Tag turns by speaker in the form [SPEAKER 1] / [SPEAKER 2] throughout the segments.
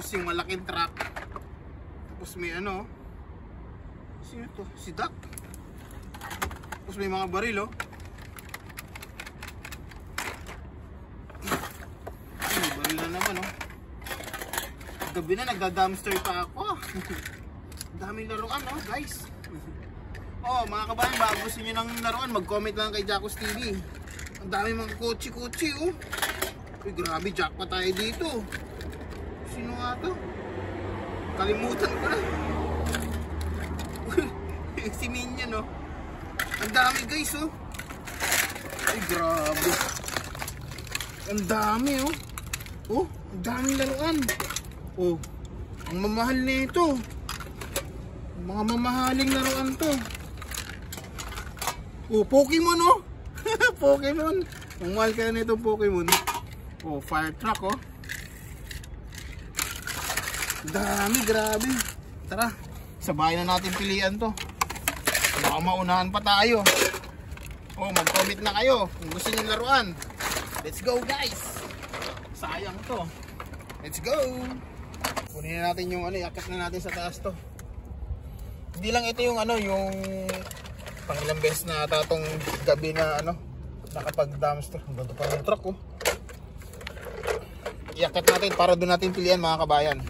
[SPEAKER 1] Tapos yung malaking truck. Tapos may ano. Sino to? Si Duck. Tapos may mga baril oh. May baril na naman oh. Gabi na nagda-dumpster pa ako. Daming laruan oh guys. Oh mga kabayan, baka gusto nyo ng laruan, mag-comment lang kay Jacos TV. Ang dami mga kotse-kotse oh. Uy grabe, jackpot tayo dito. Sino nga to? Kalimutan ko na. Si Minion oh. Ang dami guys oh. Ay grabe. Ang dami oh. Oh, ang daming laruan. Oh, ang mamahal nito. Mga mamahaling laruan to. Oh, Pokemon oh. Pokemon. Ang mahal kaya nito Pokemon. Oh, fire truck oh. Dami, grabe. Tara, sabayan na natin pilihan to. Baka maunahan pa tayo. Oh, mag-comment na kayo kung gusto niyo laruan. Let's go guys. Sayang to. Let's go. Kunin na natin yung ano, iakyat na natin sa taas to. Hindi lang ito yung ano, yung pangilang beses na tatong gabi na ano, nakapag-dumpster. Ang ganda pa ng truck oh. Iakyat natin para doon natin pilihan mga kabayan.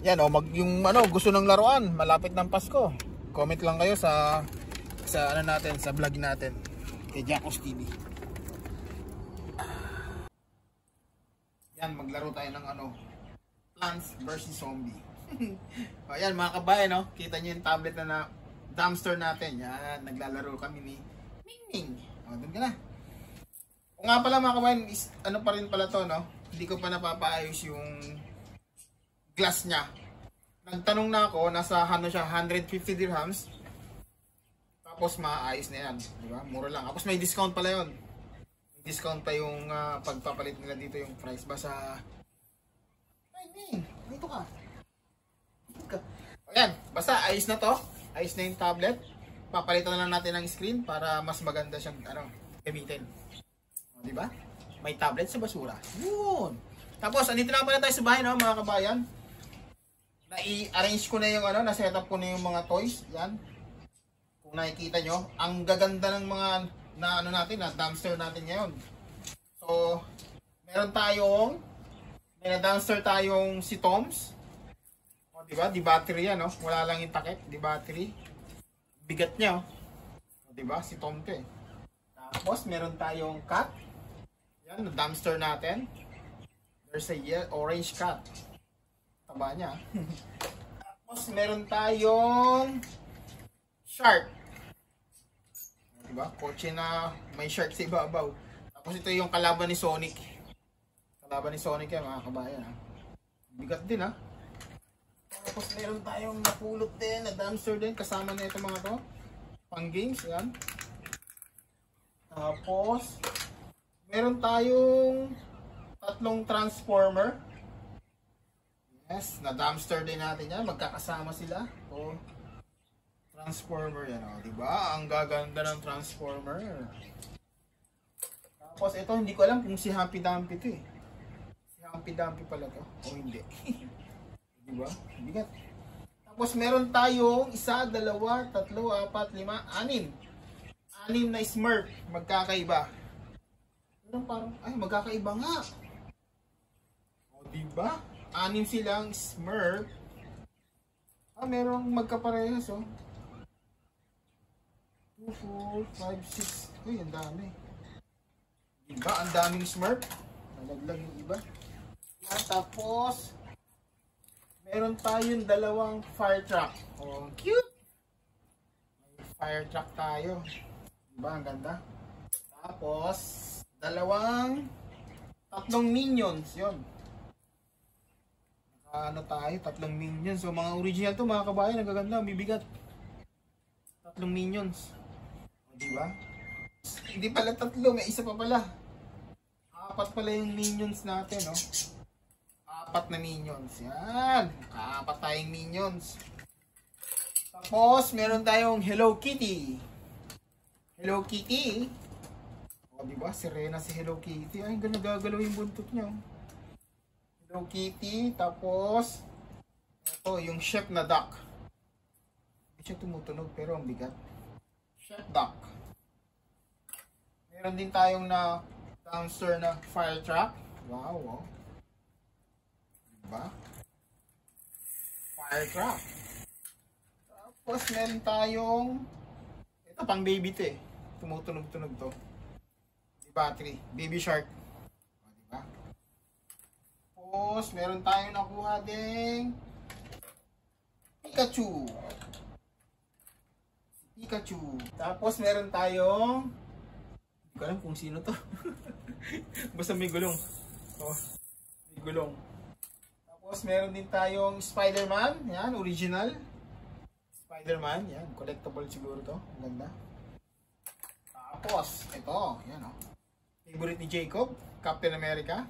[SPEAKER 1] Yan oh, yung ano, gusto ng laruan, malapit ng Pasko. Comment lang kayo sa ano natin, sa vlog natin kay Jacos TV. Yan, maglaro tayo ng ano, Plants vs Zombie. Ayan mga kabayan no, kita nyo yung tablet na dumpster natin. Yan, naglalaro kami ni Mingming. O, doon ka na. O nga pala mga kabayan, ano pa rin pala to no, hindi ko pa napapaayos yung glass nya. Nagtanong na ako, nasa ano siya, 150 dirhams. Tapos maayos na yan, di ba? Mura lang. Tapos may discount pala yon. May discount pa yung pagpapalit nila dito yung price. Basta ay Ming, dito ka. Ayan, basta ayos na to. Ayos na yung tablet. Papalitan na lang natin ang screen para mas maganda siyang ano, gamitin. O, di ba? May tablet sa basura. Yun. Tapos andito na pala tayo sa bahay no, mga kabayan. Na-i-arrange ko na yung ano, na-set up ko na yung mga toys. Yan. Kung nakikita nyo, ang gaganda ng mga na ano natin, na dumpster natin ngayon. So, meron tayong may na-dumpster tayong si Toms. O, diba? Di battery yan, no? Wala lang yung takip. Di battery. Bigat niya, oh. O, diba? Si Tom to, eh. Tapos, meron tayong cat. Yan, na-dumpster natin. There's a orange cat. Taba niya. Tapos, meron tayong shark. Diba? Kotse na may shark sa ibabaw. Tapos ito yung kalaban ni Sonic. Kalaban ni Sonic yan mga kabayan. Ha? Bigat din ha. Tapos meron tayong napulot din, na dumpster din. Kasama na ito mga to. Pang games. Yan. Tapos meron tayong tatlong transformer. Yes, na dumpster din natin yan. Magkakasama sila. O transformer yan, oh, di ba? Ang gaganda ng transformer. Tapos ito hindi ko alam kung si Humpty Dumpty to eh. Si Humpty Dumpty pala to o hindi. Di ba? Bigat. Tapos meron tayong isa, dalawa, tatlo, apat, lima, anim. Anim na Smurf, magkakaiba. Pero parang ay magkakaiba nga. O di ba? Anim silang Smurf. Ah, merong magkaparehas oh. 2, 4, 5, 6. Uy, ang dami. Diba? Ang daming Smurf. Nalaglag yung iba. Yan, tapos meron tayong dalawang fire truck. Oh, cute! May fire truck tayo. Diba? Ang ganda. Tapos tatlong minions. Yun. Ano tayo? Tatlong minions. So, mga original to mga kabayan. Nagaganda. Bibigat. Tatlong minions. Diba? Hindi pala tatlo, may isa pa pala. Apat pala yung minions natin, no? Apat na minions. Yan. Apat tayong minions. Tapos, meron tayong Hello Kitty. Hello Kitty. O, diba? Sirena si Hello Kitty. Ay, gagalaw yung buntot niya. Hello Kitty. Tapos, ito yung chef na duck. Hindi siya tumutunog pero ang bigat. Chef duck. Meron din tayong na Dumpster na fire truck. Wow, wow. Diba? Fire truck. Tapos meron tayong ito pang baby to eh. Tumutunog-tunog to. Di battery. Baby shark. O, diba? Tapos meron tayong nakuha ding Pikachu. Pikachu. Tapos meron tayong hindi ko alam kung sino to. Basta may gulong. Oh, may gulong. Tapos meron din tayong Spider-Man. Yan, original. Spider-Man. Yan, collectible siguro to. Ang ganda. Tapos, ito. Yan oh. Favorite ni Jacob. Captain America.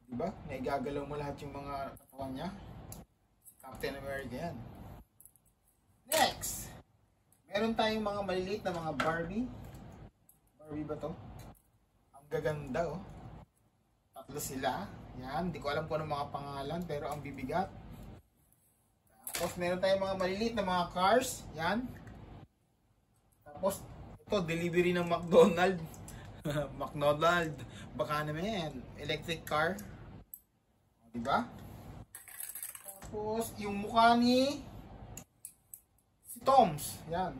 [SPEAKER 1] Diba? Naigagalaw mo lahat yung mga katawan niya. Captain America yan. Next! Meron tayong mga maliliit na mga Barbie. Barbie ba to? Ang gaganda oh. Tatlo sila. Yan. Hindi ko alam kung anong mga pangalan pero ang bibigat. Tapos meron tayong mga maliliit na mga cars. Yan. Tapos ito delivery ng McDonald. McDonald. Baka naman. Electric car. Diba? Tapos yung mukha ni si Toms. Yan.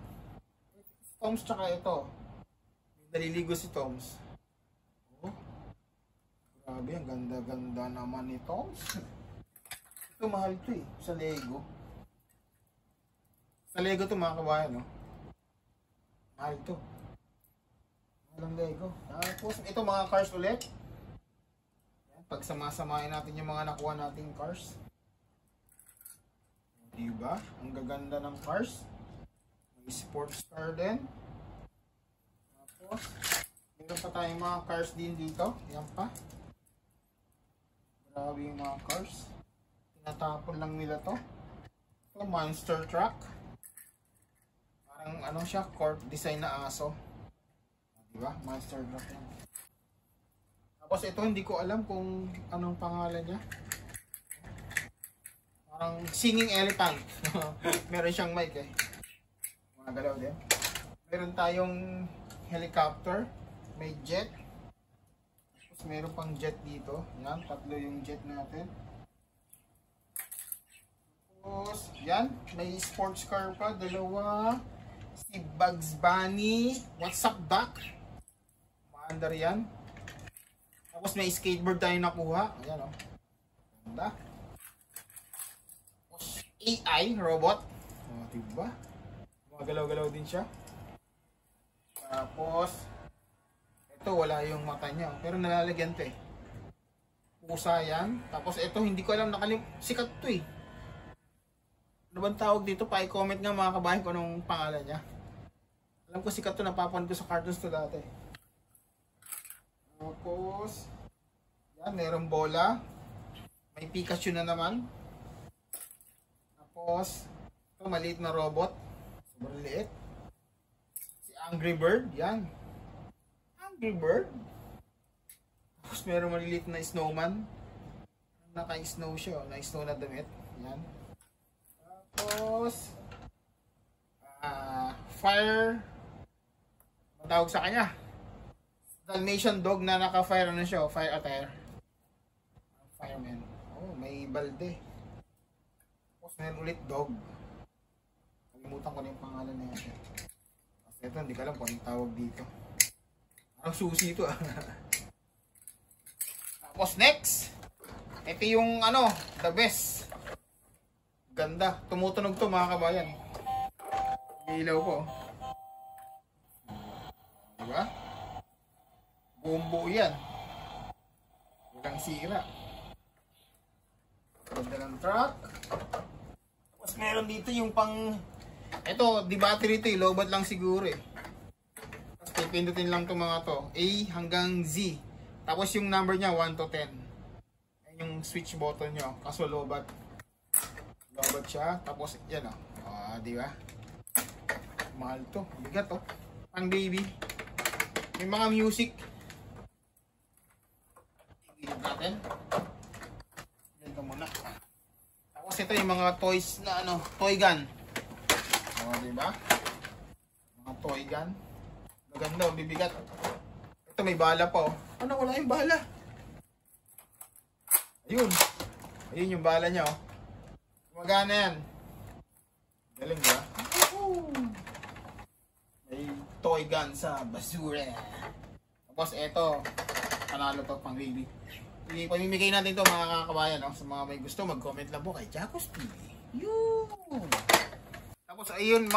[SPEAKER 1] Si Toms tsaka ito. Naliligo si Toms. Oh. Grabe, ang ganda-ganda naman ni Toms. Ito mahal to eh, sa Lego. Sa Lego to mga kabayan, no? Mahal to. Mahal ang Lego. Tapos, ito mga cars ulit. Yan, pag samasamahin natin yung mga nakuha nating cars. Diba? Ang gaganda ng cars. May sports car din. Tapos, meron pa tayong mga cars din dito. Yan pa. Grabe yung mga cars. Tinatapon lang nila to. Ito, monster truck. Parang ano siya, court design na aso. Diba? Monster truck yan. Tapos ito, hindi ko alam kung anong pangalan niya. Parang singing elephant. Meron siyang mic eh. Mga galaw din. Meron tayong helicopter. May jet. Tapos meron pang jet dito. Yan, tatlo yung jet natin. Tapos, yan. May sports car pa. Dalawa. Si Bugs Bunny. What's up, Doc? Maandar yan. Tapos may skateboard tayo nakuha. Ayan o. Ganda. Tapos AI, robot. O, diba? Gumagalaw-galaw din siya. Tapos, ito wala yung mata niya. Pero nalalagyan to eh. Pusa yan. Tapos ito, hindi ko alam, sikat to eh. Ano bang tawag dito? Pa-comment nga mga kabayan ko anong pangalan niya. Alam ko sikat to, napapanood ko sa cartoons to dati. Tapos, yan, mayroong bola. May Pikachu na naman. Tapos, ito maliit na robot. Sobrang liit. Si Angry Bird, yan. Angry Bird. Tapos mayroong maliliit na snowman. Naka-snow siya, na-snow na damit. Yan. Tapos, fire, matawag sa kanya, Dalmatian dog na naka-fire ano siya, fire attire. Fireman. Oh, may balde. Tapos meron ulit dog. Kalimutan ko na yung pangalan na yan. Tapos ito, hindi ko alam kung anong tawag dito. Parang susi ito ah. Tapos next, ito yung ano, the best. Ganda. Tumutunog to mga kabayan. Ilaw ko. Diba? Buong buo yan. Walang sira. Ganda ng truck. Tapos meron dito yung pang... Ito, di battery ito eh. Lobat lang siguro eh. Tapos pipindutin lang itong mga to. A hanggang Z. Tapos yung number niya 1 to 10. Yan yung switch button nyo. Kaso lobat. Lobat siya. Tapos yan o. Di ba? Mahal to. Bigat to. Pang baby. May mga music. Tigilid natin. Tapos ito yung mga toys na ano, toy gun. O, diba? Mga toy gun. Maganda, bibigat. Ito may bala pa oh. Ano, wala yung bala. Ayun. Ayun yung bala niya oh. Gumagana yan. Galing ba? May toy gun sa basura. Tapos ito, panalo to pang baby. Pamimigay natin to mga kakabayan no? Sa mga may gusto, mag-comment lang po kay Jacos TV. Yun. Tapos ayun,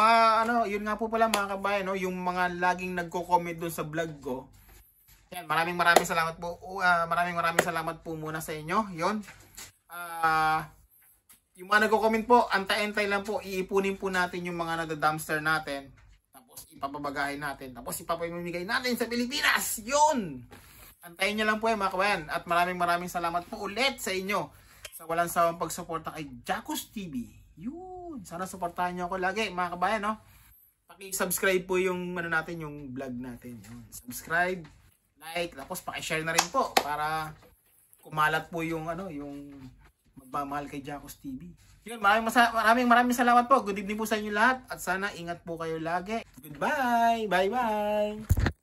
[SPEAKER 1] yun nga po pala mga kabayan, no? Yung mga laging nagko-comment doon sa vlog ko. Yan, maraming salamat po. Maraming salamat po muna sa inyo. Yun. Yung mga nagko-comment po, antay-antay lang po. Iipunin po natin yung mga nagda-dumpster natin. Tapos ipapabagahin natin. Tapos ipapamimigay natin sa Pilipinas. Yun! Antayin nyo lang po mga kabayan. At maraming salamat po ulit sa inyo sa walang sawang pagsuporta kay Jacos TV. Yun! Sana suportahan nyo ako lagi mga kabayan. No? Paki-subscribe po yung natin, yung vlog natin. Yun. Subscribe, like, tapos paki-share na rin po para kumalat po yung yung magmamahal kay Jacos TV. Yun, maraming salamat po. Good evening po sa inyo lahat at sana ingat po kayo lagi. Goodbye. Bye-bye.